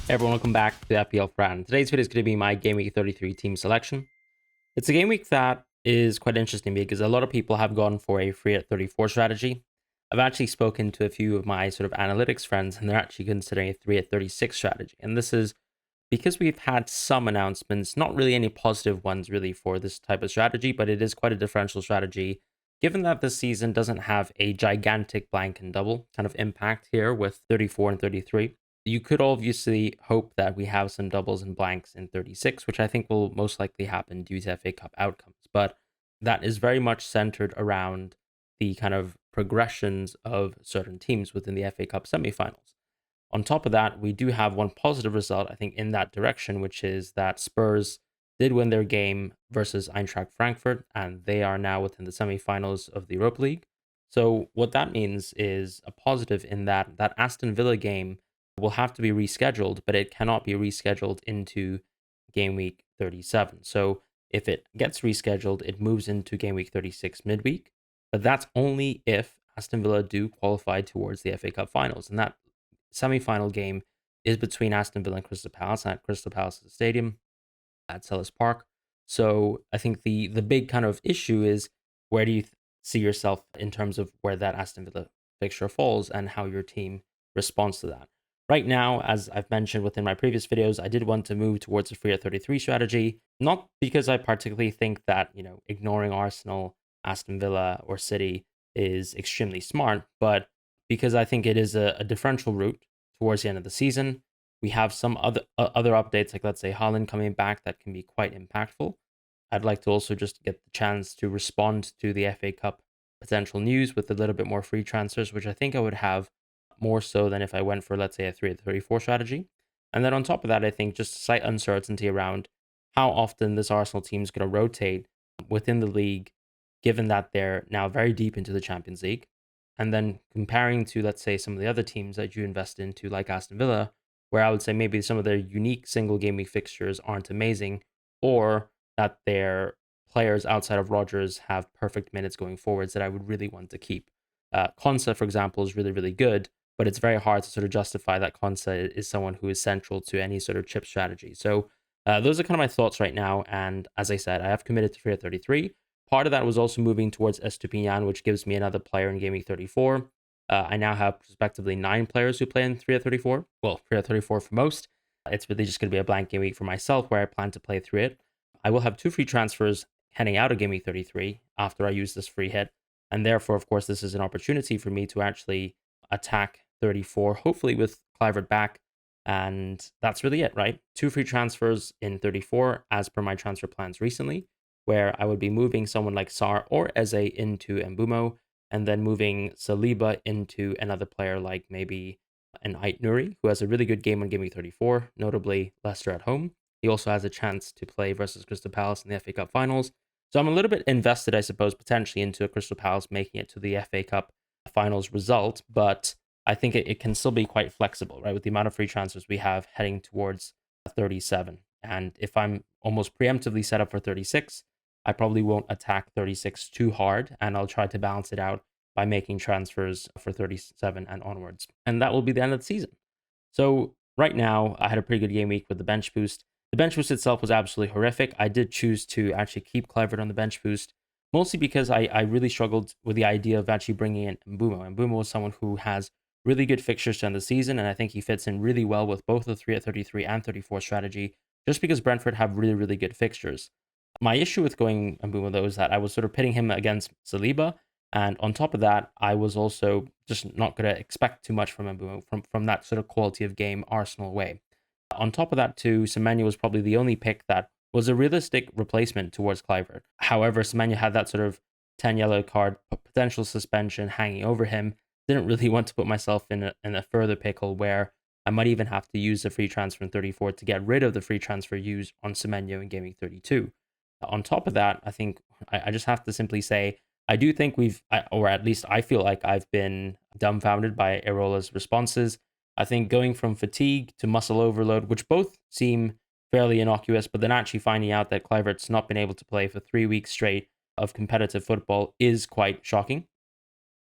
Hey everyone, welcome back to FPL Fran. Today's video is going to be my Gameweek 33 team selection. It's a game week that is quite interesting because a lot of people have gone for a free at 34 strategy. I've actually spoken to a few of my sort of analytics friends and they're actually considering a 3 at 36 strategy. And this is because we've had some announcements, not really any positive ones really for this type of strategy, but it is quite a differential strategy given that this season doesn't have a gigantic blank and double kind of impact here with 34 and 33. You could obviously hope that we have some doubles and blanks in 36, which I think will most likely happen due to FA Cup outcomes. But that is very much centered around the kind of progressions of certain teams within the FA Cup semifinals. On top of that, we do have one positive result, I think, in that direction, which is that Spurs did win their game versus Eintracht Frankfurt, and they are now within the semifinals of the Europa League. So what that means is a positive in that Aston Villa game will have to be rescheduled, but it cannot be rescheduled into game week 37. So if it gets rescheduled, it moves into game week 36 midweek, but that's only if Aston Villa do qualify towards the FA Cup finals. And that semi-final game is between Aston Villa and Crystal Palace at Crystal Palace Stadium at Selhurst Park. So I think the big kind of issue is where do you see yourself in terms of where that Aston Villa fixture falls and how your team responds to that. Right now, as I've mentioned within my previous videos, I did want to move towards a free at 33 strategy, not because I particularly think that, ignoring Arsenal, Aston Villa, or City is extremely smart, but because I think it is a differential route towards the end of the season. We have some other updates, like let's say Haaland coming back, that can be quite impactful. I'd like to also just get the chance to respond to the FA Cup potential news with a little bit more free transfers, which I think I would have more so than if I went for, let's say, a 3 at 34 strategy. And then on top of that, I think just slight uncertainty around how often this Arsenal team is going to rotate within the league, given that they're now very deep into the Champions League. And then comparing to, let's say, some of the other teams that you invest into, like Aston Villa, where I would say maybe some of their unique single game week fixtures aren't amazing, or that their players outside of Rodgers have perfect minutes going forwards that I would really want to keep. Konsa, for example, is really, really good, but it's very hard to sort of justify that Konsa is someone who is central to any sort of chip strategy. So those are kind of my thoughts right now. And as I said, I have committed to 3 at 33. Part of that was also moving towards Estupinian, which gives me another player in Game Week 34. I now have respectively 9 players who play in 3 at 34. Well, 3 at 34 for most. It's really just going to be a blank game week for myself where I plan to play through it. I will have 2 free transfers heading out of game week 33 after I use this free hit. And therefore, of course, this is an opportunity for me to actually attack 34, hopefully with Clivert back. And that's really it, right? 2 free transfers in 34 as per my transfer plans recently, where I would be moving someone like Sar or Eze into Mbumo, and then moving Saliba into another player like maybe an Ait Nuri, who has a really good game on Game Week 34, notably Leicester at home. He also has a chance to play versus Crystal Palace in the FA Cup finals. So I'm a little bit invested, I suppose, potentially into a Crystal Palace making it to the FA Cup finals result, but I think it can still be quite flexible, right? With the amount of free transfers we have heading towards 37. And if I'm almost preemptively set up for 36, I probably won't attack 36 too hard, and I'll try to balance it out by making transfers for 37 and onwards. And that will be the end of the season. So right now, I had a pretty good game week with the bench boost. The bench boost itself was absolutely horrific. I did choose to actually keep Clivert on the bench boost, mostly because I really struggled with the idea of actually bringing in Mbumo. Mbumo is someone who has really good fixtures to end the season, and I think he fits in really well with both the 3 at 33 and 34 strategy, just because Brentford have really, really good fixtures. My issue with going Mbumo, though, is that I was sort of pitting him against Saliba, and on top of that, I was also just not going to expect too much from Mbumo from that sort of quality of game Arsenal way. On top of that, too, Semenyo was probably the only pick that was a realistic replacement towards Clivert. However, Semenyo had that sort of 10 yellow card potential suspension hanging over him. Didn't really want to put myself in a further pickle where I might even have to use the free transfer in 34 to get rid of the free transfer used on Semenyo in Gaming 32. On top of that, I think I just have to simply say, I do think or at least I feel like I've been dumbfounded by Irola's responses. I think going from fatigue to muscle overload, which both seem fairly innocuous, but then actually finding out that Clivert's not been able to play for 3 weeks straight of competitive football is quite shocking.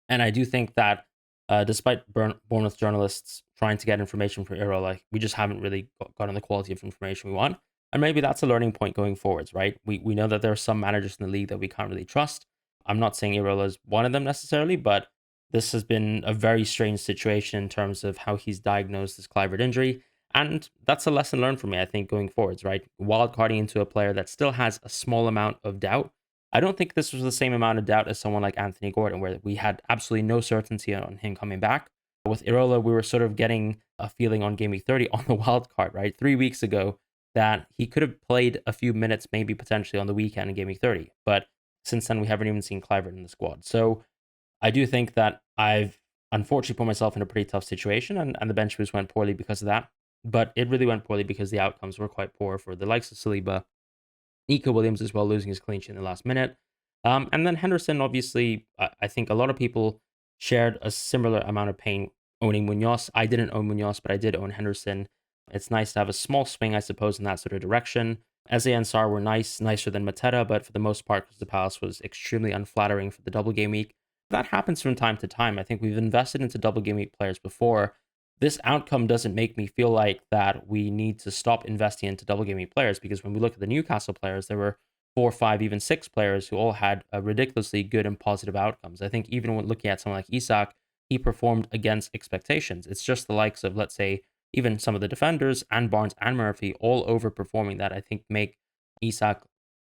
And I do think that Despite Bournemouth journalists trying to get information from Irola, we just haven't really gotten the quality of information we want. And maybe that's a learning point going forwards, right? We know that there are some managers in the league that we can't really trust. I'm not saying Irola is one of them necessarily, but this has been a very strange situation in terms of how he's diagnosed this Clivert injury. And that's a lesson learned for me, I think, going forwards, right? Wildcarding into a player that still has a small amount of doubt. I don't think this was the same amount of doubt as someone like Anthony Gordon, where we had absolutely no certainty on him coming back. With Irola, we were sort of getting a feeling on Game Week 30 on the wild card, right? 3 weeks ago, that he could have played a few minutes, maybe potentially on the weekend in Game Week 30. But since then, we haven't even seen Clivert in the squad. So I do think that I've unfortunately put myself in a pretty tough situation, and the bench boost went poorly because of that. But it really went poorly because the outcomes were quite poor for the likes of Saliba, Nico Williams as well, losing his clean sheet in the last minute. And then Henderson, obviously, I think a lot of people shared a similar amount of pain owning Munoz. I didn't own Munoz, but I did own Henderson. It's nice to have a small swing, I suppose, in that sort of direction. Eze and Sar were nicer than Mateta, but for the most part, Crystal Palace was extremely unflattering for the double game week. That happens from time to time. I think we've invested into double game week players before. This outcome doesn't make me feel like that we need to stop investing into double game week players, because when we look at the Newcastle players, there were 4, 5, even 6 players who all had ridiculously good and positive outcomes. I think even when looking at someone like Isak, he performed against expectations. It's just the likes of, let's say, even some of the defenders and Barnes and Murphy all overperforming that I think Isak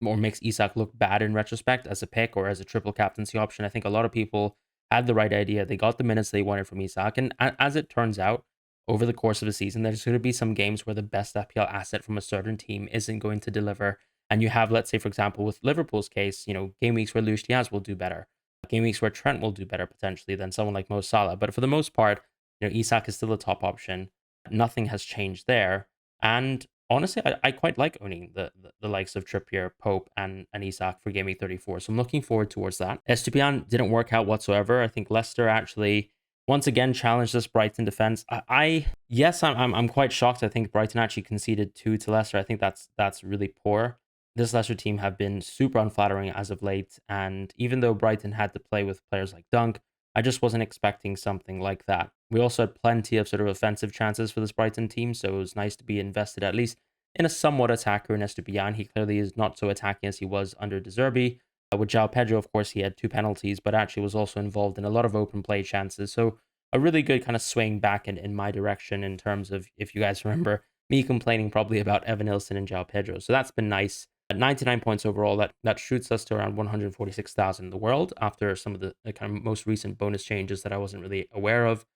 makes Isak look bad in retrospect as a pick or as a triple captaincy option. I think a lot of people had the right idea. They got the minutes they wanted from Isak. And as it turns out, over the course of the season, there's going to be some games where the best FPL asset from a certain team isn't going to deliver. And you have, let's say, for example, with Liverpool's case, game weeks where Luis Diaz will do better, game weeks where Trent will do better potentially than someone like Mo Salah. But for the most part, Isak is still a top option. Nothing has changed there. And honestly, I quite like owning the likes of Trippier, Pope, and Isak for Game Week 34. So I'm looking forward towards that. Estupiñán didn't work out whatsoever. I think Leicester actually once again challenged this Brighton defense. I'm quite shocked. I think Brighton actually conceded 2 to Leicester. I think that's really poor. This Leicester team have been super unflattering as of late, and even though Brighton had to play with players like Dunk, I just wasn't expecting something like that. We also had plenty of sort of offensive chances for this Brighton team, so it was nice to be invested at least in a somewhat attacker in Estupiñán. He clearly is not so attacking as he was under De Zerbi. With João Pedro, of course, he had 2 penalties, but actually was also involved in a lot of open play chances. So a really good kind of swing back in my direction in terms of, if you guys remember, me complaining probably about Evan Nilsson and João Pedro. So that's been nice. At 99 points overall, that shoots us to around 146,000 in the world after some of the kind of most recent bonus changes that I wasn't really aware of.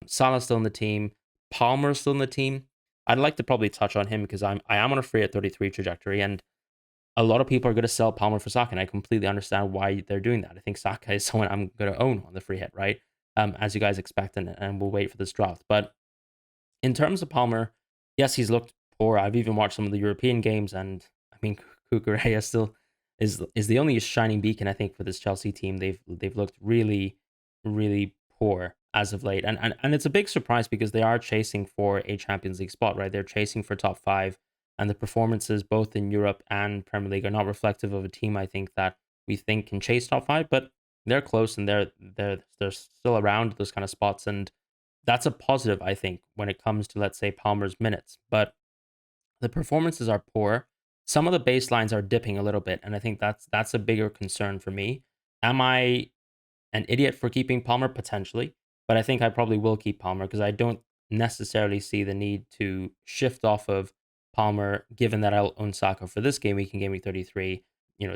Salah's still in the team. Palmer's still in the team. I'd like to probably touch on him because I am on a free at 33 trajectory, and a lot of people are going to sell Palmer for Saka, and I completely understand why they're doing that. I think Saka is someone I'm going to own on the free hit, right? As you guys expect, and we'll wait for this draft. But in terms of Palmer, yes, he's looked poor. I've even watched some of the European games, and I mean, Cucurella still is the only shining beacon I think for this Chelsea team. They've looked really, really poor as of late, and it's a big surprise because they are chasing for a Champions League spot, right? They're chasing for top 5, and the performances both in Europe and Premier League are not reflective of a team I think that we think can chase top 5, but they're close and they're still around those kind of spots, and that's a positive, I think, when it comes to, let's say, Palmer's minutes. But the performances are poor. Some of the baselines are dipping a little bit, and I think that's a bigger concern for me. Am I an idiot for keeping Palmer? Potentially, but I think I probably will keep Palmer because I don't necessarily see the need to shift off of Palmer, given that I'll own Saka for this game week in Game Week 33,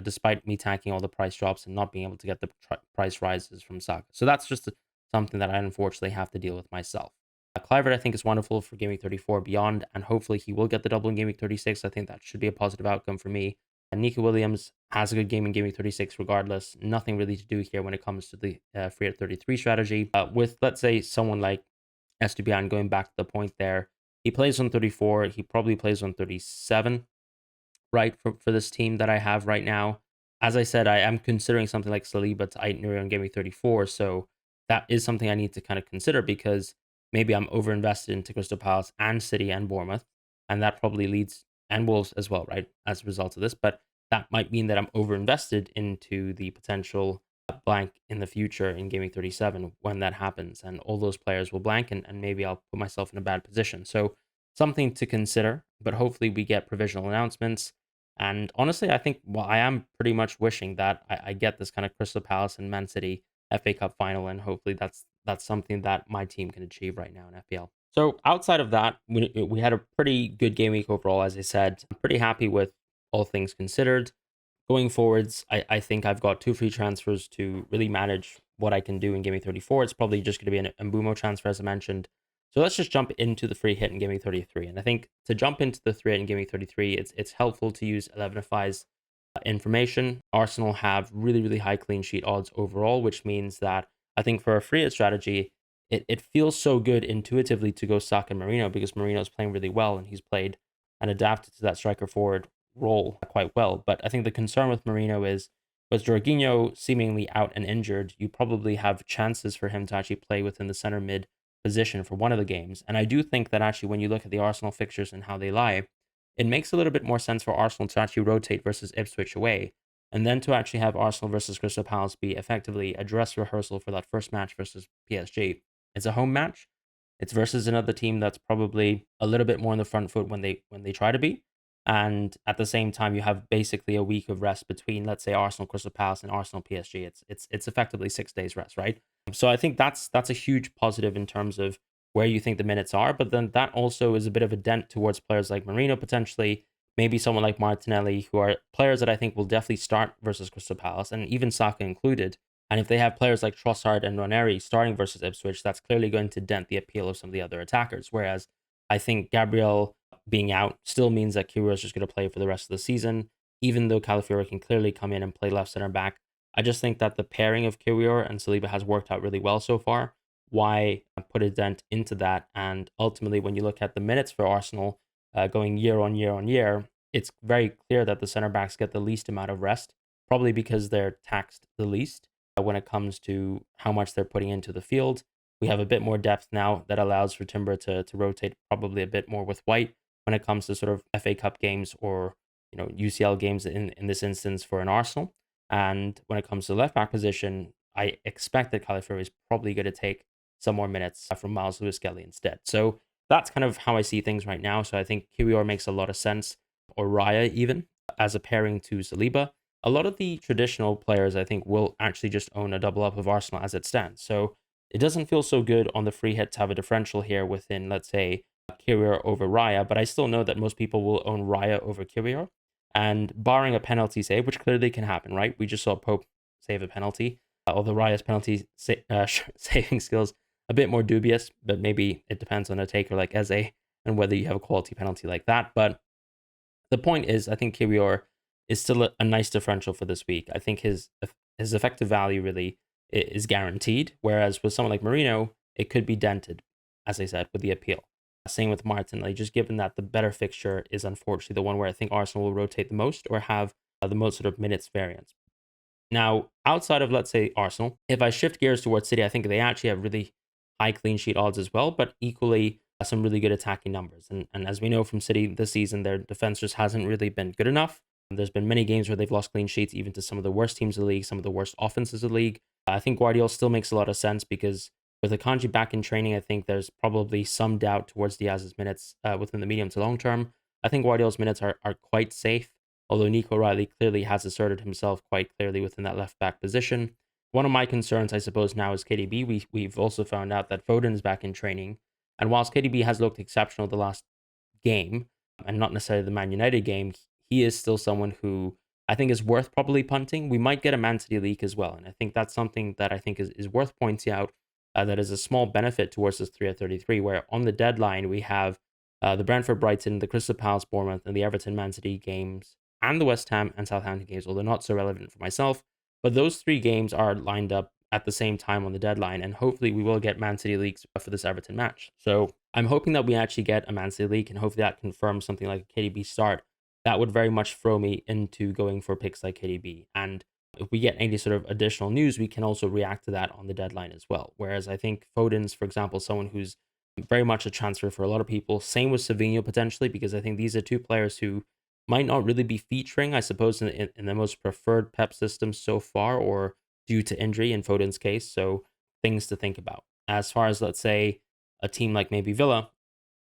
despite me tanking all the price drops and not being able to get the price rises from Saka. So that's just something that I unfortunately have to deal with myself. Clivert, I think, is wonderful for Game Week 34 beyond, and hopefully he will get the double in Game Week 36. I think that should be a positive outcome for me. And Nico Williams has a good game in Game Week 36 regardless. Nothing really to do here when it comes to the free at 33 strategy. With, let's say, someone like Estupiñán, going back to the point there, he plays on 34. He probably plays on 37, right, for this team that I have right now. As I said, I am considering something like Saliba to Aït-Nouri on Game Week 34, so that is something I need to kind of consider because maybe I'm overinvested into Crystal Palace and City and Bournemouth, and that probably leads, and Wolves as well, right, as a result of this. But that might mean that I'm overinvested into the potential blank in the future in Gaming 37 when that happens, and all those players will blank, and maybe I'll put myself in a bad position. So something to consider, but hopefully we get provisional announcements. And honestly, I think, well, I am pretty much wishing that I get this kind of Crystal Palace and Man City FA Cup final, and hopefully that's something that my team can achieve right now in FPL. So outside of that, we had a pretty good game week overall, as I said. I'm pretty happy with all things considered. Going forwards, I think I've got 2 free transfers to really manage what I can do in Gaming 34. It's probably just going to be an Mbumo transfer, as I mentioned. So let's just jump into the free hit in Gaming 33. And I think to jump into the free hit in Gaming 33, it's helpful to use 11FI's information. Arsenal have really, really high clean sheet odds overall, which means that I think for a free hit strategy, it feels so good intuitively to go Saka and Marino, because Marino is playing really well and he's played and adapted to that striker forward role quite well. But I think the concern with Marino is, with Jorginho seemingly out and injured, you probably have chances for him to actually play within the center mid position for one of the games. And I do think that actually when you look at the Arsenal fixtures and how they lie, it makes a little bit more sense for Arsenal to actually rotate versus Ipswich away, and then to actually have Arsenal versus Crystal Palace be effectively a dress rehearsal for that first match versus PSG. It's a home match. It's versus another team that's probably a little bit more on the front foot when they try to be. And at the same time, you have basically a week of rest between, let's say, Arsenal Crystal Palace and Arsenal PSG. It's effectively 6 days rest, right? So I think that's a huge positive in terms of where you think the minutes are. But then that also is a bit of a dent towards players like Marino potentially, maybe someone like Martinelli, who are players that I think will definitely start versus Crystal Palace, and even Saka included. And if they have players like Trossard and Ranieri starting versus Ipswich, that's clearly going to dent the appeal of some of the other attackers. Whereas I think Gabriel being out still means that Kiwior is just going to play for the rest of the season, even though Calafiori can clearly come in and play left center back. I just think that the pairing of Kiwior and Saliba has worked out really well so far. Why put a dent into that? And ultimately, when you look at the minutes for Arsenal going year on year on year, it's very clear that the center backs get the least amount of rest, probably because they're taxed the least when it comes to how much they're putting into the field. We have a bit more depth now that allows for Timber to rotate probably a bit more with White when it comes to sort of FA Cup games, or UCL games in this instance for an Arsenal. And when it comes to the left back position, I expect that Calafiori is probably going to take some more minutes from Miles Lewis-Skelly instead. So that's kind of how I see things right now. So I think Kiwior makes a lot of sense, or Raya even, as a pairing to Saliba. A lot of the traditional players, I think, will actually just own a double up of Arsenal as it stands. So it doesn't feel so good on the free hit to have a differential here within, let's say, Kiwior over Raya, but I still know that most people will own Raya over Kiwior. And barring a penalty save, which clearly can happen, right? We just saw Pope save a penalty, although Raya's penalty saving skills a bit more dubious, but maybe it depends on a taker like Eze and whether you have a quality penalty like that. But the point is, I think Kiwior is still a nice differential for this week. I think his effective value really is guaranteed, whereas with someone like Marino, it could be dented, as I said, with the appeal. Same with Martinelli, just given that the better fixture is unfortunately the one where I think Arsenal will rotate the most or have the most sort of minutes variance. Now, outside of, let's say, Arsenal, if I shift gears towards City, I think they actually have really high clean sheet odds as well, but equally some really good attacking numbers. And as we know from City this season, their defense just hasn't really been good enough. There's been many games where they've lost clean sheets, even to some of the worst teams in the league, some of the worst offenses of the league. I think Guardiola still makes a lot of sense, because with Akanji back in training, I think there's probably some doubt towards Diaz's minutes within the medium to long term. I think Guardiola's minutes are quite safe, although Nico Riley clearly has asserted himself quite clearly within that left back position. One of my concerns, I suppose, now is KDB. We've also found out that Foden is back in training, and whilst KDB has looked exceptional the last game, and not necessarily the Man United game, he is still someone who I think is worth probably punting. We might get a Man City leak as well, and I think that's something that I think is worth pointing out, that is a small benefit towards this 3 at 33, where on the deadline we have the Brentford Brighton, the Crystal Palace Bournemouth, and the Everton Man City games, and the West Ham and Southampton games, although not so relevant for myself. But those 3 games are lined up at the same time on the deadline, and hopefully we will get Man City leaks for this Everton match. So I'm hoping that we actually get a Man City leak, and hopefully that confirms something like a KDB start. That would very much throw me into going for picks like KDB. And if we get any sort of additional news, we can also react to that on the deadline as well. Whereas I think Foden's, for example, someone who's very much a transfer for a lot of people. Same with Savinho potentially, because I think these are 2 players who might not really be featuring, I suppose, in the most preferred Pep system so far, or due to injury in Foden's case. So things to think about. As far as, let's say, a team like maybe Villa,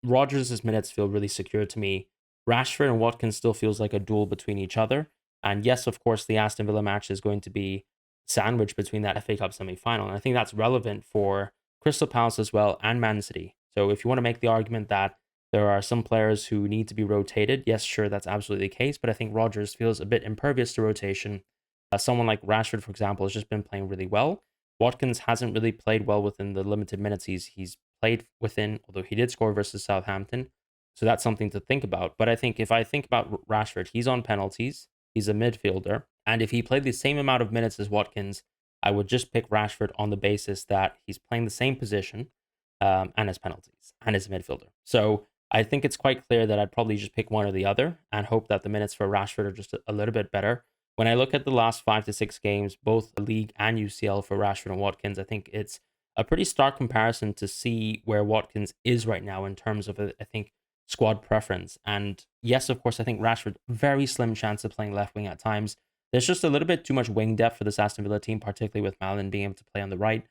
Rodgers' minutes feel really secure to me. Rashford and Watkins still feels like a duel between each other. And yes, of course, the Aston Villa match is going to be sandwiched between that FA Cup semi-final. And I think that's relevant for Crystal Palace as well and Man City. So if you want to make the argument that there are some players who need to be rotated, yes, sure, that's absolutely the case. But I think Rodgers feels a bit impervious to rotation. Someone like Rashford, for example, has just been playing really well. Watkins hasn't really played well within the limited minutes he's played within, although he did score versus Southampton. So that's something to think about. But I think if I think about Rashford, he's on penalties. He's a midfielder. And if he played the same amount of minutes as Watkins, I would just pick Rashford on the basis that he's playing the same position and his penalties and his midfielder. So I think it's quite clear that I'd probably just pick one or the other and hope that the minutes for Rashford are just a little bit better. When I look at the last 5 to 6 games, both the league and UCL for Rashford and Watkins, I think it's a pretty stark comparison to see where Watkins is right now in terms of, I think, squad preference. And yes, of course, I think Rashford, very slim chance of playing left wing at times. There's just a little bit too much wing depth for this Aston Villa team, particularly with Malin being able to play on the right.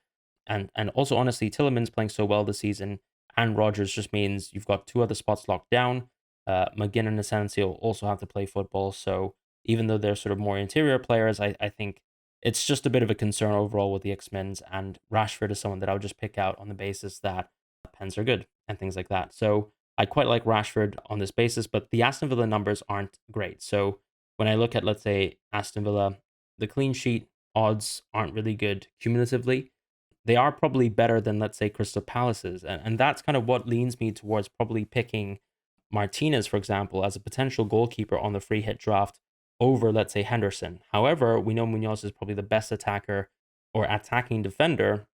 And also, honestly, Tielemans playing so well this season and Rodgers just means you've got two other spots locked down. McGinn and Asensio also have to play football. So even though they're sort of more interior players, I think it's just a bit of a concern overall with the X-Men's, and Rashford is someone that I would just pick out on the basis that pens are good and things like that. So I quite like Rashford on this basis, but the Aston Villa numbers aren't great. So when I look at, let's say, Aston Villa, the clean sheet odds aren't really good cumulatively. They are probably better than, let's say, Crystal Palace's. And that's kind of what leans me towards probably picking Martinez, for example, as a potential goalkeeper on the free hit draft over, let's say, Henderson. However, we know Munoz is probably the best attacker or attacking defender.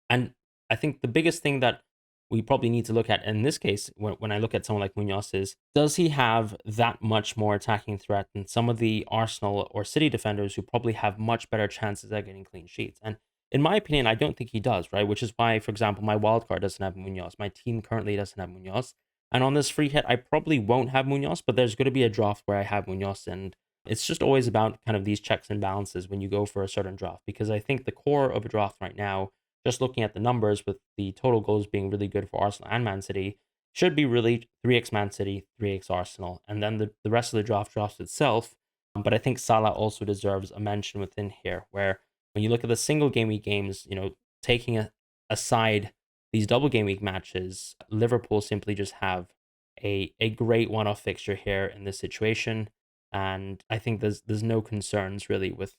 And I think the biggest thing that we probably need to look at in this case, when I look at someone like Munoz, is does he have that much more attacking threat than some of the Arsenal or City defenders who probably have much better chances at getting clean sheets? And in my opinion, I don't think he does, right? Which is why, for example, my wildcard doesn't have Munoz. My team currently doesn't have Munoz. And on this free hit, I probably won't have Munoz, but there's going to be a draft where I have Munoz. And it's just always about kind of these checks and balances when you go for a certain draft, because I think the core of a draft right now, just looking at the numbers with the total goals being really good for Arsenal and Man City, should be really 3x Man City, 3x Arsenal. And then the rest of the draft drafts itself. But I think Salah also deserves a mention within here, where when you look at the single game week games, taking aside these double game week matches, Liverpool simply just have a great one-off fixture here in this situation. And I think there's no concerns really with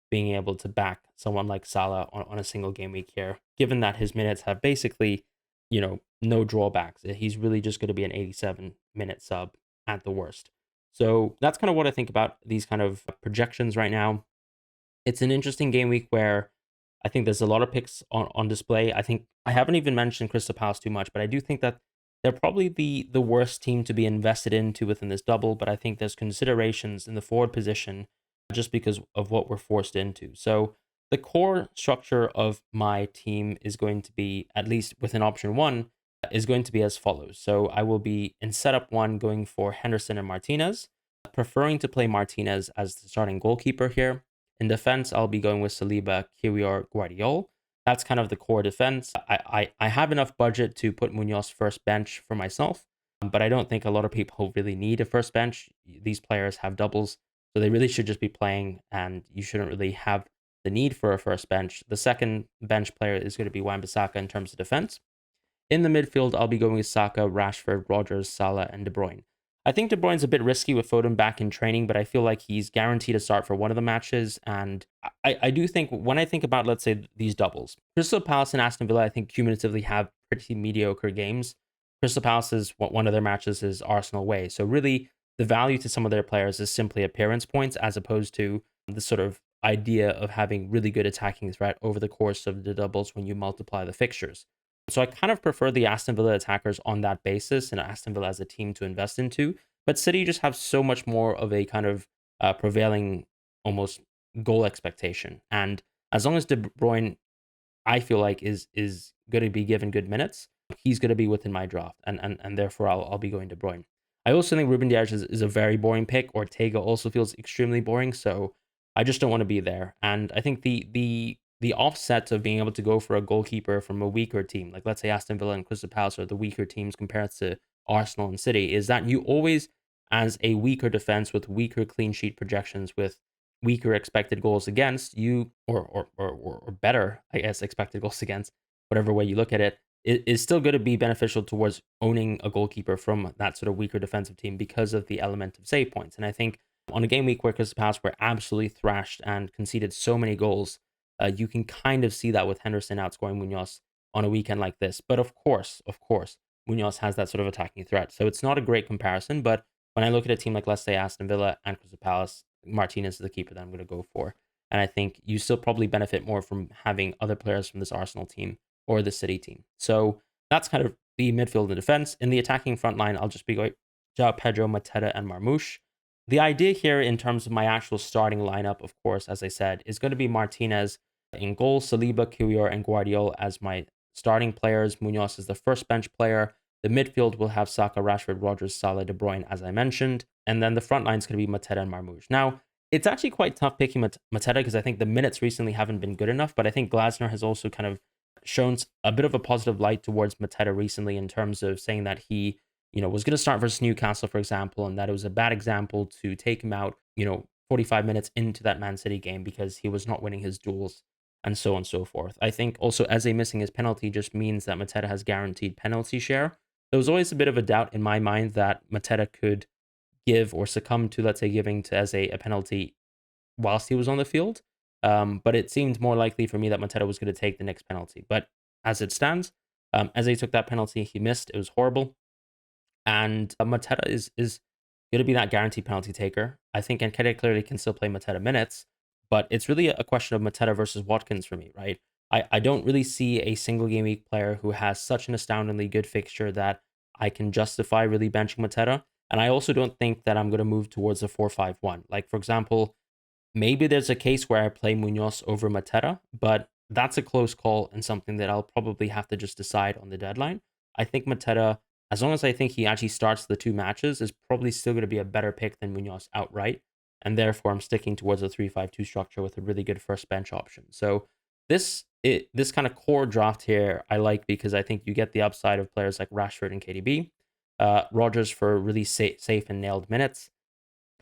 being able to back someone like Salah on a single game week here, given that his minutes have basically, no drawbacks. He's really just going to be an 87-minute sub at the worst. So that's kind of what I think about these kind of projections right now. It's an interesting game week where I think there's a lot of picks on display. I think I haven't even mentioned Crystal Palace too much, but I do think that they're probably the worst team to be invested into within this double. But I think there's considerations in the forward position just because of what we're forced into. So the core structure of my team is going to be, at least within option one, is going to be as follows. So I will be in setup one going for Henderson and Martinez, preferring to play Martinez as the starting goalkeeper here. In defense, I'll be going with Saliba, Kiwior, Guardiol. That's kind of the core defense. I have enough budget to put Munoz first bench for myself, but I don't think a lot of people really need a first bench. These players have doubles, so they really should just be playing, and you shouldn't really have the need for a first bench. The second bench player is going to be Wan-Bissaka in terms of defense. In the midfield, I'll be going with Saka, Rashford, Rodgers, Salah, and De Bruyne. I think De Bruyne's a bit risky with Foden back in training, but I feel like he's guaranteed to start for one of the matches. And I do think when I think about, let's say, these doubles, Crystal Palace and Aston Villa, I think cumulatively have pretty mediocre games. Crystal Palace's one of their matches is Arsenal away. So really, the value to some of their players is simply appearance points as opposed to the sort of idea of having really good attacking threat over the course of the doubles when you multiply the fixtures. So I kind of prefer the Aston Villa attackers on that basis and Aston Villa as a team to invest into. But City just have so much more of a kind of prevailing almost goal expectation. And as long as De Bruyne, I feel like, is going to be given good minutes, he's going to be within my draft. And therefore, I'll be going De Bruyne. I also think Ruben Dias is a very boring pick. Ortega also feels extremely boring. So I just don't want to be there. And I think the offset of being able to go for a goalkeeper from a weaker team, like let's say Aston Villa and Crystal Palace are the weaker teams compared to Arsenal and City, is that you always, as a weaker defense with weaker clean sheet projections, with weaker expected goals against you, or better, I guess, expected goals against, whatever way you look at it, it is still going to be beneficial towards owning a goalkeeper from that sort of weaker defensive team because of the element of save points. And I think on a game week where Crystal Palace were absolutely thrashed and conceded so many goals, you can kind of see that with Henderson outscoring Munoz on a weekend like this. But of course, Munoz has that sort of attacking threat. So it's not a great comparison. But when I look at a team like, let's say, Aston Villa and Crystal Palace, Martinez is the keeper that I'm going to go for. And I think you still probably benefit more from having other players from this Arsenal team or the City team. So that's kind of the midfield and defense. In the attacking front line, I'll just be going João Pedro, Mateta, and Marmoush. The idea here in terms of my actual starting lineup, of course, as I said, is going to be Martinez in goal, Saliba, Kiwior, and Guardiola as my starting players. Munoz is the first bench player. The midfield will have Saka, Rashford, Rodgers, Salah, De Bruyne, as I mentioned. And then the front line is going to be Mateta and Marmoush. Now, it's actually quite tough picking Mateta because I think the minutes recently haven't been good enough, but I think Glasner has also kind of shown a bit of a positive light towards Mateta recently in terms of saying that he, was going to start versus Newcastle, for example, and that it was a bad example to take him out, 45 minutes into that Man City game because he was not winning his duels and so on and so forth. I think also Eze missing his penalty just means that Mateta has guaranteed penalty share. There was always a bit of a doubt in my mind that Mateta could give or succumb to, let's say, giving to Eze a penalty whilst he was on the field. But it seemed more likely for me that Mateta was going to take the next penalty. But as it stands, Eze took that penalty. He missed. It was horrible. And Mateta is going to be that guaranteed penalty taker. I think Nketiah clearly can still play Mateta minutes, but it's really a question of Mateta versus Watkins for me, right? I don't really see a single game week player who has such an astoundingly good fixture that I can justify really benching Mateta. And I also don't think that I'm going to move towards a 4-5-1. Like, for example, maybe there's a case where I play Munoz over Mateta, but that's a close call and something that I'll probably have to just decide on the deadline. I think Mateta, as long as I think he actually starts the two matches, is probably still going to be a better pick than Munoz outright. And therefore, I'm sticking towards a 3-5-2 structure with a really good first bench option. So this kind of core draft here, I like because I think you get the upside of players like Rashford and KDB, Rodgers for really safe and nailed minutes.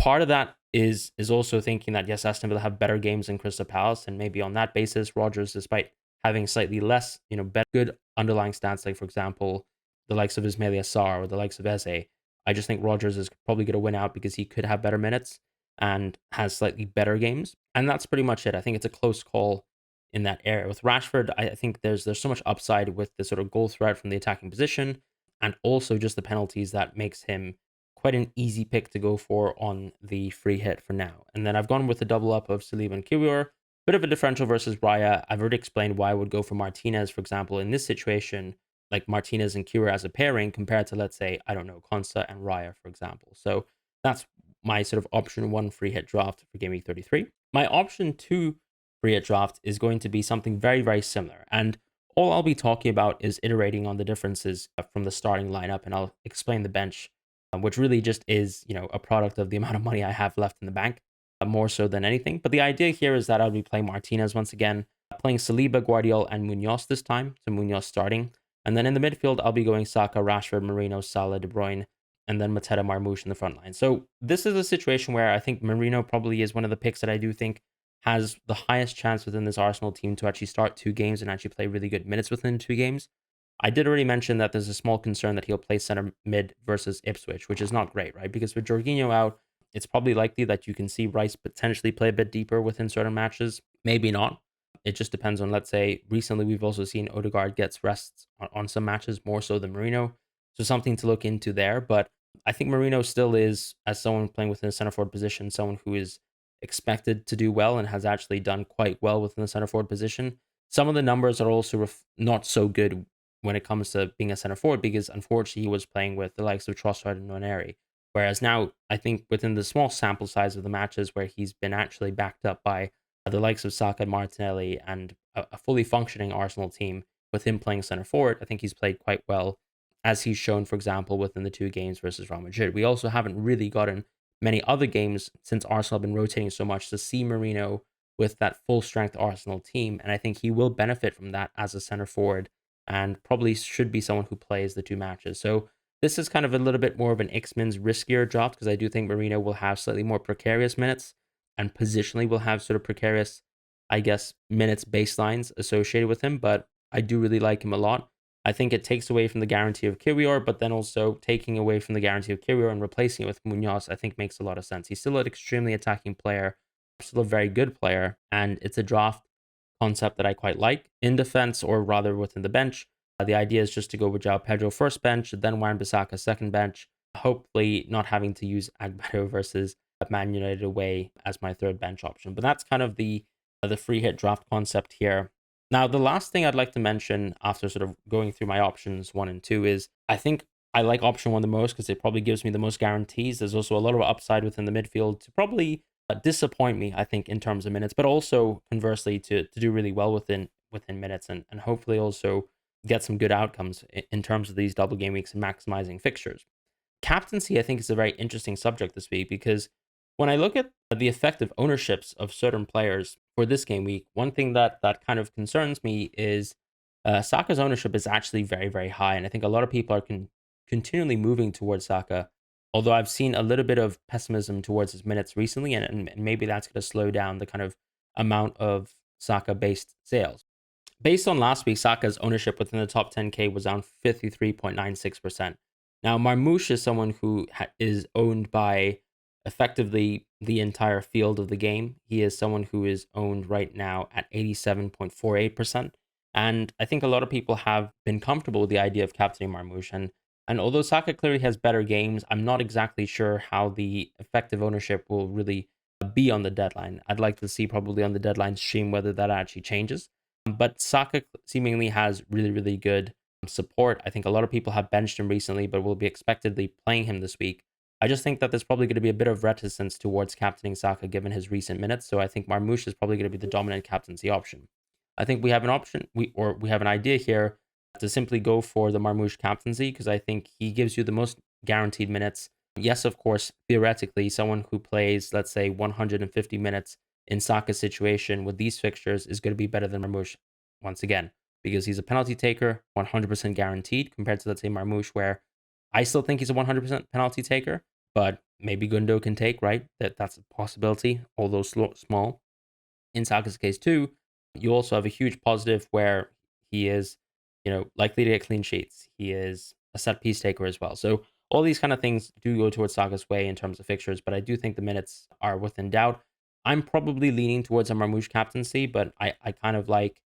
Part of that is also thinking that yes, Aston Villa have better games than Crystal Palace, and maybe on that basis, Rodgers, despite having slightly less, better good underlying stats, like for example, the likes of Ismail Assar or the likes of Eze, I just think Rodgers is probably going to win out because he could have better minutes and has slightly better games, and that's pretty much it. I think it's a close call in that area. With Rashford, I think there's so much upside with the sort of goal threat from the attacking position, and also just the penalties that makes him quite an easy pick to go for on the free hit for now. And then I've gone with the double up of Saliba and Kiwior. Bit of a differential versus Raya. I've already explained why I would go for Martinez, for example, in this situation, like Martinez and Kiwior as a pairing compared to, let's say, I don't know, Konsa and Raya, for example. So that's my sort of option one free hit draft for Game Week 33. My option two free hit draft is going to be something very, very similar. And all I'll be talking about is iterating on the differences from the starting lineup, and I'll explain the bench, which really just is, a product of the amount of money I have left in the bank, more so than anything. But the idea here is that I'll be playing Martinez once again, playing Saliba, Guardiola, and Munoz this time. So Munoz starting. And then in the midfield, I'll be going Saka, Rashford, Marino, Salah, De Bruyne, and then Mateta, Marmoush in the front line. So this is a situation where I think Marino probably is one of the picks that I do think has the highest chance within this Arsenal team to actually start two games and actually play really good minutes within two games. I did already mention that there's a small concern that he'll play center mid versus Ipswich, which is not great, right? Because with Jorginho out, it's probably likely that you can see Rice potentially play a bit deeper within certain matches. Maybe not. It just depends on, let's say, recently we've also seen Odegaard gets rests on some matches more so than Marino. So something to look into there. But I think Marino still is, as someone playing within a center forward position, someone who is expected to do well and has actually done quite well within the center forward position. Some of the numbers are also not so good when it comes to being a center forward because unfortunately he was playing with the likes of Trossard and Nwaneri. Whereas now, I think within the small sample size of the matches where he's been actually backed up by the likes of Saka and Martinelli and a fully functioning Arsenal team with him playing center forward, I think he's played quite well, as he's shown, for example, within the two games versus Real Madrid. We also haven't really gotten many other games since Arsenal have been rotating so much to see Marino with that full strength Arsenal team. And I think he will benefit from that as a center forward and probably should be someone who plays the two matches. So this is kind of a little bit more of an X-Men's riskier drop because I do think Marino will have slightly more precarious minutes and positionally will have sort of precarious, I guess, minutes baselines associated with him. But I do really like him a lot. I think it takes away from the guarantee of Kiwior, but then also taking away from the guarantee of Kiwior and replacing it with Munoz, I think makes a lot of sense. He's still an extremely attacking player, still a very good player, and it's a draft concept that I quite like in defense, or rather within the bench. The idea is just to go with João Pedro first bench, then Wan-Bissaka second bench, hopefully not having to use Agüero versus Man United away as my third bench option. But that's kind of the free hit draft concept here. Now, the last thing I'd like to mention after sort of going through my options 1 and 2 is I think I like option 1 the most because it probably gives me the most guarantees. There's also a lot of upside within the midfield to probably disappoint me, I think, in terms of minutes, but also conversely to do really well within minutes and hopefully also get some good outcomes in terms of these double game weeks and maximizing fixtures. Captaincy, I think, is a very interesting subject this week because when I look at the effective ownerships of certain players for this game week, one thing that kind of concerns me is Saka's ownership is actually very, very high. And I think a lot of people are continually moving towards Saka, although I've seen a little bit of pessimism towards his minutes recently, and maybe that's going to slow down the kind of amount of Saka-based sales. Based on last week, Saka's ownership within the top 10K was down 53.96%. Now, Marmoush is someone who is owned by effectively the entire field of the game. He is someone who is owned right now at 87.48%. And I think a lot of people have been comfortable with the idea of captaining Marmoush. And although Saka clearly has better games, I'm not exactly sure how the effective ownership will really be on the deadline. I'd like to see probably on the deadline stream whether that actually changes. But Saka seemingly has really, really good support. I think a lot of people have benched him recently, but will be expectedly playing him this week. I just think that there's probably going to be a bit of reticence towards captaining Saka given his recent minutes. So I think Marmoush is probably going to be the dominant captaincy option. I think we have an option, we have an idea here to simply go for the Marmoush captaincy because I think he gives you the most guaranteed minutes. Yes, of course, theoretically, someone who plays, let's say, 150 minutes in Saka's situation with these fixtures is going to be better than Marmoush once again because he's a penalty taker, 100% guaranteed compared to, let's say, Marmoush, where I still think he's a 100% penalty taker, but maybe Gundo can take, right? That's a possibility, although small. In Saka's case too, you also have a huge positive where he is, likely to get clean sheets. He is a set piece taker as well. So all these kind of things do go towards Saka's way in terms of fixtures, but I do think the minutes are within doubt. I'm probably leaning towards a Marmoush captaincy, but I kind of like,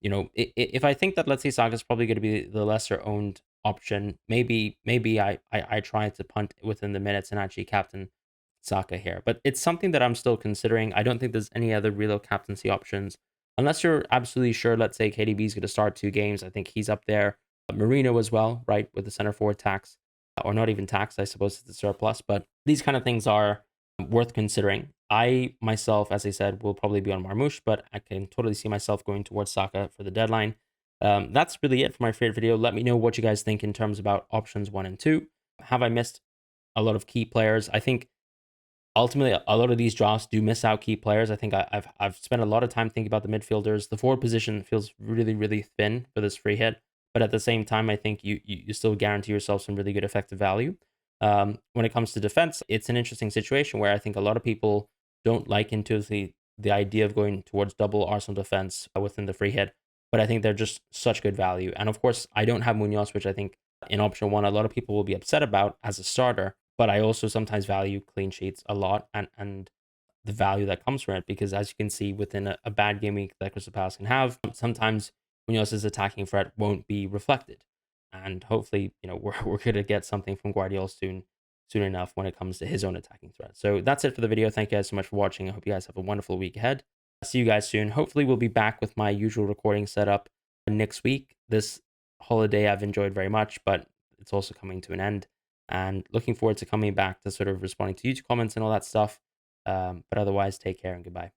if I think that, let's say, Saka's probably going to be the lesser owned option, maybe I try to punt within the minutes and actually captain Saka here. But it's something that I'm still considering. I don't think there's any other real captaincy options. Unless you're absolutely sure, let's say KDB is going to start 2 games. I think he's up there. Marino as well, right, with the center forward tax. Or not even tax, I suppose it's a surplus. But these kind of things are worth considering. I myself, as I said, will probably be on Marmoush, but I can totally see myself going towards Saka for the deadline. That's really it for my favorite video. Let me know what you guys think in terms about options 1 and 2. Have I missed a lot of key players? I think ultimately a lot of these drafts do miss out key players. I think I've spent a lot of time thinking about the midfielders. The forward position feels really, really thin for this free hit, but at the same time, I think you still guarantee yourself some really good effective value. When it comes to defense, it's an interesting situation where I think a lot of people don't like intuitively the idea of going towards double Arsenal defense within the free hit, but I think they're just such good value. And of course, I don't have Munoz, which I think in option 1 a lot of people will be upset about as a starter, but I also sometimes value clean sheets a lot and the value that comes from it because as you can see within a bad game week that Crystal Palace can have, sometimes Munoz's attacking threat won't be reflected. And hopefully, we're going to get something from Guardiola soon enough when it comes to his own attacking threat. So that's it for the video. Thank you guys so much for watching. I hope you guys have a wonderful week ahead. I'll see you guys soon. Hopefully, we'll be back with my usual recording setup next week. This holiday I've enjoyed very much, but it's also coming to an end. And looking forward to coming back to sort of responding to YouTube comments and all that stuff. But otherwise, take care and goodbye.